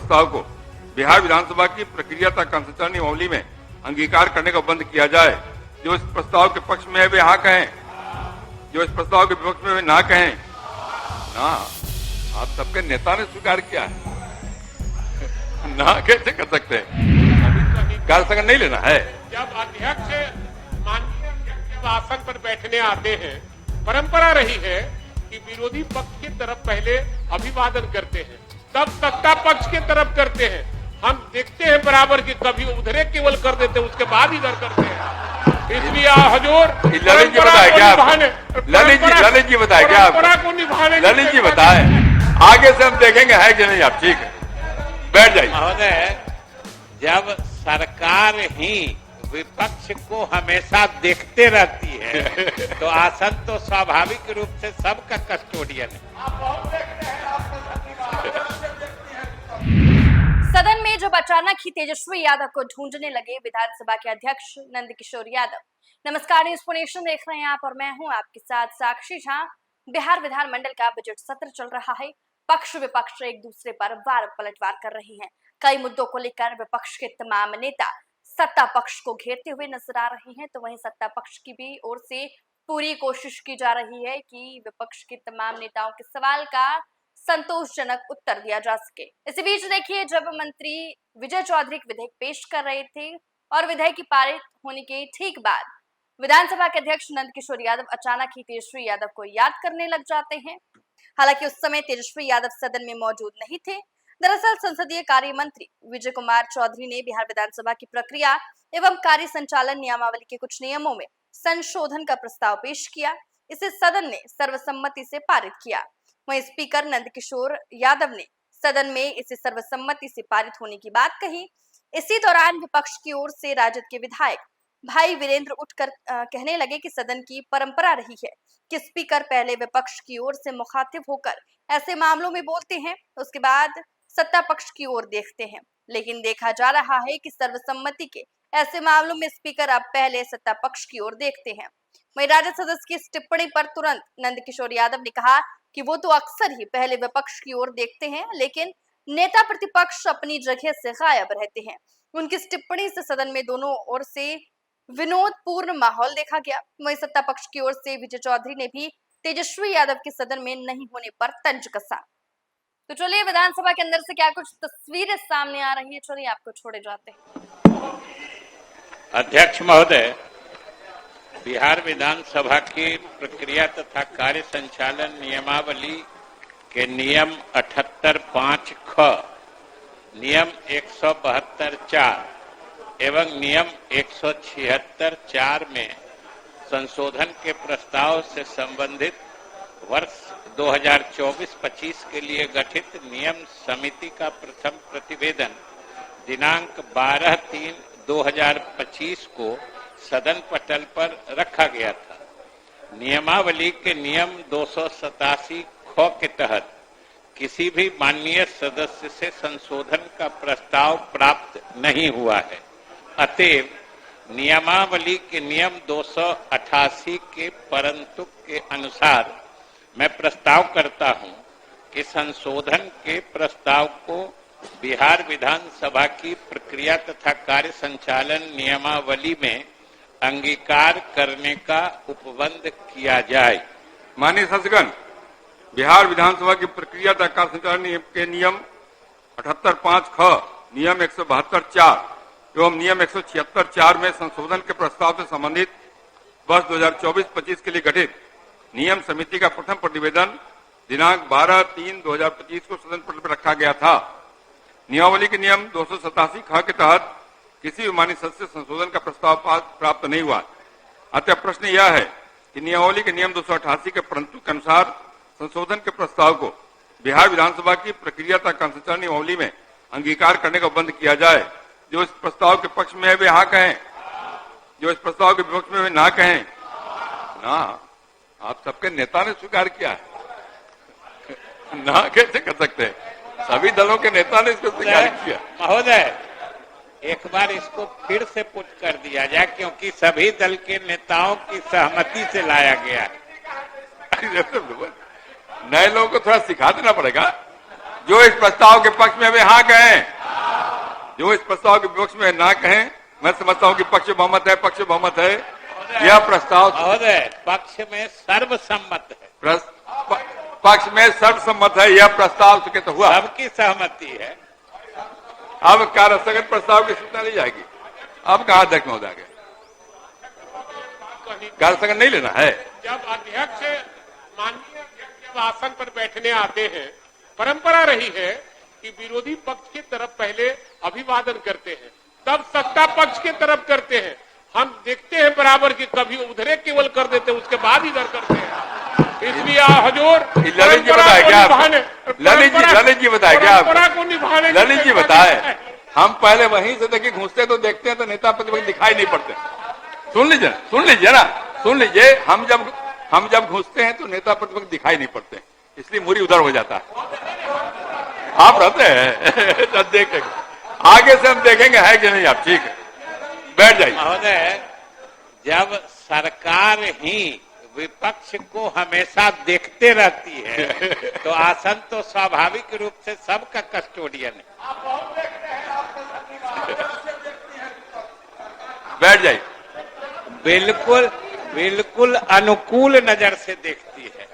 प्रस्ताव को बिहार विधानसभा की प्रक्रिया तथा संचालन नियमावली में अंगीकार करने का बंद किया जाए। जो इस प्रस्ताव के पक्ष में है वे हाँ कहें, जो इस प्रस्ताव के विपक्ष में वे ना कहें। ना, आप सबके नेता ने स्वीकार किया है, ना कैसे कर सकते हैं? कार्य संगठन नहीं लेना है। जब अध्यक्ष माननीय अध्यक्ष आसन पर बैठने आते हैं, परंपरा रही है कि विरोधी पक्ष की तरफ पहले अभिवादन करते हैं, तब सत्ता पक्ष की तरफ करते हैं। हम देखते हैं बराबर कि कभी उधरे केवल कर देते हैं, उसके बाद इधर करते हैं। इसलिए हजूर ललित जी बताए क्या? ललित जी बताए क्या? ललित जी बताए, आगे से हम देखेंगे है कि नहीं। आप ठीक है, बैठ जाइए। महोदय, जब सरकार ही विपक्ष को हमेशा देखते रहती है तो आसन तो स्वाभाविक रूप से सबका कस्टोडियन है। सदन में जब अचानक ही तेजस्वी यादव को ढूंढने लगे विधानसभा के अध्यक्ष नंदकिशोर यादव। नमस्कार, न्यूज़ नेशन देख रहे हैं आप और मैं हूं आपके साथ साक्षी झा। बिहार विधानमंडल का बजट सत्र चल रहा है। पक्ष विपक्ष एक दूसरे पर वार पलटवार कर रही हैं। कई मुद्दों को लेकर विपक्ष के तमाम नेता सत्ता पक्ष को घेरते हुए नजर आ रहे हैं, तो वहीं सत्ता पक्ष की भी ओर से पूरी कोशिश की जा रही है कि विपक्ष के तमाम नेताओं के सवाल का संतोषजनक उत्तर दिया जा सके। इसी बीच देखिए, जब मंत्री विजय चौधरी विधेयक पेश कर रहे थे और विधेयक की पारित होने के ठीक बाद विधानसभा के अध्यक्ष नंदकिशोर यादव अचानक ही तेजस्वी यादव को याद करने लग जाते हैं। हालांकि उस समय तेजस्वी यादव सदन में मौजूद नहीं थे। दरअसल संसदीय कार्य मंत्री विजय कुमार चौधरी ने बिहार विधानसभा की प्रक्रिया एवं कार्य संचालन नियमावली के कुछ नियमों में संशोधन का प्रस्ताव पेश किया। इसे सदन ने सर्वसम्मति से पारित किया। वहीं स्पीकर नंदकिशोर यादव ने सदन में इसे सर्वसम्मति से पारित होने की बात कही। इसी दौरान विपक्ष की ओर से राजद के विधायक भाई वीरेंद्र उठकर कहने लगे कि सदन की परंपरा रही है कि स्पीकर पहले विपक्ष की ओर से मुखातिब होकर ऐसे मामलों में बोलते हैं, उसके बाद सत्ता पक्ष की ओर देखते हैं। लेकिन देखा जा रहा है कि सर्वसम्मति के ऐसे मामलों में स्पीकर अब पहले सत्ता पक्ष की ओर देखते हैं। वहीं राजद सदस्य की इस टिप्पणी पर तुरंत नंदकिशोर यादव ने कहा कि वो तो अक्सर ही पहले विपक्ष की ओर देखते हैं, लेकिन नेता प्रतिपक्ष अपनी जगह से गायब रहते हैं। उनकी इस टिप्पणी से सदन में दोनों ओर से विनोदपूर्ण माहौल देखा गया। वहीं सत्ता पक्ष की ओर से विजय चौधरी ने भी तेजस्वी यादव के सदन में नहीं होने पर तंज कसा। तो चलिए, विधानसभा के अंदर से क्या कुछ तस्वीरें सामने आ रही है, चलिए आपको छोड़े जाते हैं। अध्यक्ष महोदय, बिहार विधानसभा की प्रक्रिया तथा कार्य संचालन नियमावली के नियम 78(5) ख, नियम 172(4) एवं नियम 176(4) में संशोधन के प्रस्ताव से संबंधित वर्ष 2024-25 के लिए गठित नियम समिति का प्रथम प्रतिवेदन दिनांक 12/3/2025 को सदन पटल पर रखा गया था। नियमावली के नियम 287 ख के तहत किसी भी माननीय सदस्य से संशोधन का प्रस्ताव प्राप्त नहीं हुआ है। अतएव नियमावली के नियम 288 के परंतु के अनुसार मैं प्रस्ताव करता हूं कि संशोधन के प्रस्ताव को बिहार विधानसभा की प्रक्रिया तथा कार्य संचालन नियमावली में अंगीकार करने का उपबंध किया जाए। माननीय सदस्यगण, बिहार विधानसभा की प्रक्रिया तथा कार्य संचालन के नियम 78(5) ख, नियम 172(4) एवं नियम 176(4) में संशोधन के प्रस्ताव से संबंधित वर्ष 2024-25 के लिए गठित नियम समिति का प्रथम प्रतिवेदन दिनांक 12/3/2025 को सदन पटल पर रखा गया था। नियमावली के नियम 287 ख के तहत किसी भी माननीय सदस्य से संशोधन का प्रस्ताव प्राप्त नहीं हुआ। अतः प्रश्न यह है कि नियमावली के नियम 288 के परंतु के अनुसार संशोधन के प्रस्ताव को बिहार विधानसभा की प्रक्रिया तथा संचालन नियमावली में अंगीकार करने का बंद किया जाए। जो इस प्रस्ताव के पक्ष में है वे हाँ कहें, जो इस प्रस्ताव के विपक्ष में वे ना कहें। ना, आप सबके नेता ने स्वीकार किया है, ना कैसे कर सकते हैं? सभी दलों के नेता ने इसको स्वीकार किया। महोदय, एक बार इसको फिर से पुट कर दिया जाए, क्योंकि सभी दल के नेताओं की सहमति से लाया गया है। नए लोगों को थोड़ा सिखा देना पड़ेगा। जो इस प्रस्ताव के पक्ष में वे हाँ कहें, जो इस प्रस्ताव के पक्ष में ना कहें। मैं समझता हूं कि पक्ष बहुमत है, पक्ष बहुमत है। यह प्रस्ताव महोदय पक्ष में सर्वसम्मत है, पक्ष में सर्वसम्मत है। यह प्रस्ताव स्वीकृत हुआ, सबकी सहमति है। अब कार्यस्थगन प्रस्ताव की सूचना ली जाएगी। अब कहा अध्यक्ष महोदय के कार्यस्थगन नहीं लेना है। जब अध्यक्ष माननीय अध्यक्ष जब आसन पर बैठने आते हैं, परंपरा रही है कि विरोधी पक्ष की तरफ पहले अभिवादन करते हैं, तब सत्ता पक्ष की तरफ करते हैं। हम देखते हैं बराबर कि कभी उधरे केवल कर देते, उसके बाद इधर करते हैं। इसलिए हजूर ललित जी बताए क्या आपको? ललित जी बताए क्या आपको? ललित जी बताए, हम पहले वहीं से देखिए घुसते तो देखते हैं तो नेता प्रतिपक्ष दिखाई नहीं पड़ते। सुन लीजिए ना, सुन लीजिए। हम जब घुसते हैं तो नेता प्रतिपक्ष दिखाई नहीं पड़ते, इसलिए मुरी उधर हो जाता है। आप रहते हैं जब देखेंगे, आगे से हम देखेंगे है कि नहीं। आप ठीक है, बैठ जाइए। महोदय जब सरकार ही विपक्ष को हमेशा देखते रहती है तो आसन तो स्वाभाविक रूप से सबका कस्टोडियन है। बैठ जाइए। बिल्कुल अनुकूल नजर से देखती है।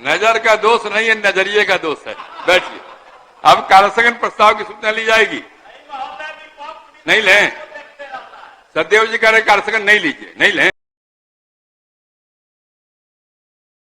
नजर का दोष नहीं है, नजरिए का दोष है। बैठिए। अब कार्यस्थगन प्रस्ताव की सूचना ली जाएगी। नहीं लें, सदैव जी कह रहे कार्यस्थगन नहीं लीजिए, नहीं लें।